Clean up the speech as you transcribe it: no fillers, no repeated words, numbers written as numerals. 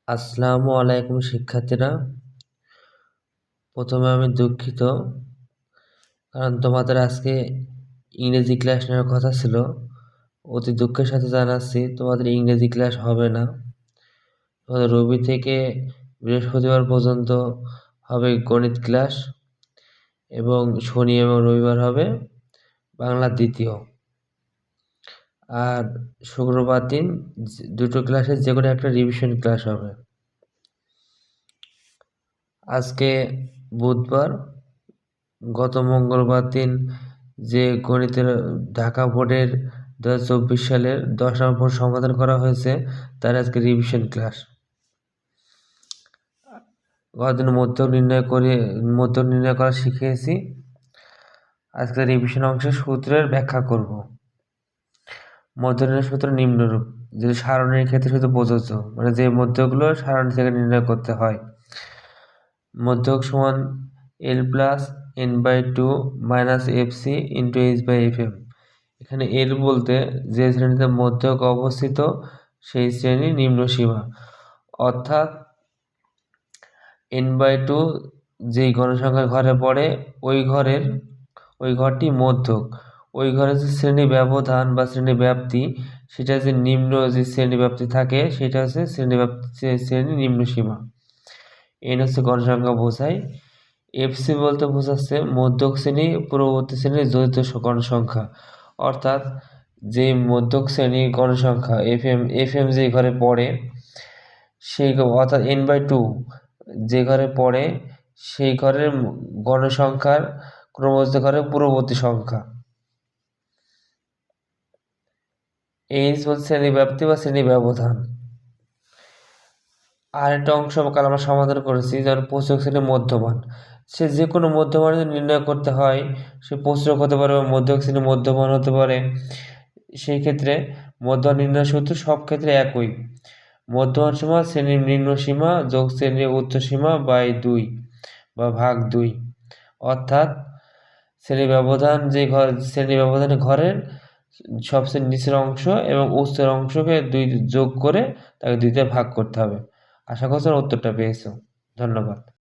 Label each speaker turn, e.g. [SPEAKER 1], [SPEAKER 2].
[SPEAKER 1] আসসালামু আলাইকুম শিক্ষার্থীরা। প্রথমে আমি দুঃখিত, কারণ তোমাদের আজকে ইংরেজি ক্লাস নেওয়ার কথা ছিল। অতি দুঃখের সাথে জানাচ্ছি তোমাদের ইংরেজি ক্লাস হবে না। তোমাদের রবি থেকে বৃহস্পতিবার পর্যন্ত হবে গণিত ক্লাস, এবং শনি এবং রবিবার হবে বাংলা দ্বিতীয়। আর শুক্রবার দিন দুটো ক্লাসের যে কোনো একটা রিভিশন ক্লাস হবে। আজকে বুধবার, গত মঙ্গলবার দিন যে গণিতের ঢাকা বোর্ডের 2024 সালের 10 নম্বর সমাধান করা হয়েছে, তার আজকে রিভিশন ক্লাস। গতদিন মধ্য নির্ণয় করা শিখিয়েছি। আজকে রিভিশন অংশে সূত্রের ব্যাখ্যা করব। মধ্য নির্ণয় সূত্র নিম্নরূপ, যেটা সারণীর ক্ষেত্রে শুধু প্রযোজ্য, মানে যে মধ্যগুলো সারণী থেকে নির্ণয় করতে হয়। মধ্যক সমান L+n/2 - fc × h/fm। এখানে L বলতে যে শ্রেণীতে মধ্যক অবস্থিত সেই শ্রেণী নিম্ন সীমা, অর্থাৎ n/2 যেই গণসংখ্যার ঘরে পড়ে ওই ঘরটি মধ্যক। ওই ঘরে যে শ্রেণী ব্যবধান বা শ্রেণী ব্যাপ্তি, সেটা যে নিম্ন যে শ্রেণী ব্যাপ্তি থাকে, সেটা হচ্ছে শ্রেণী নিম্ন সীমা। n হচ্ছে গণসংখ্যা বোঝায়। এফসি বলতে বোঝাচ্ছে মধ্যক শ্রেণী পূর্ববর্তী শ্রেণীর যৌথ গণসংখ্যা, অর্থাৎ যে মধ্যক শ্রেণীর গণসংখ্যা এফএম যে ঘরে পড়ে সেই, অর্থাৎ n/2 যে ঘরে পড়ে সেই ঘরের গণসংখ্যার ক্রমযুক্ত ঘরের পূর্ববর্তী সংখ্যা। এইচ বলতে শ্রেণী ব্যাপ্তি বা শ্রেণী ব্যবধান। আর একটা অংশ কাল আমরা সমাধান করেছি, যেমন পোষক শ্রেণীর মধ্যমান। সে যে কোনো মধ্যমান যদি নির্ণয় করতে হয়, সে পোষক হতে পারে বা মধ্যক শ্রেণীর মধ্যমান হতে পারে। সেই ক্ষেত্রে মধ্যমান নির্ণয় সূত্র সব ক্ষেত্রে একই। মধ্যমান সীমা শ্রেণীর নিম্ন সীমা যোগ শ্রেণীর উচ্চ সীমা বাই 2 বা ভাগ 2, অর্থাৎ শ্রেণী ব্যবধানের ঘরের সবচেয়ে নিচের অংশ এবং উচ্চের অংশকে 2 যোগ করে তাকে 2 দিয়ে ভাগ করতে হবে। আশা করছি উত্তরটা পেয়েছো। ধন্যবাদ।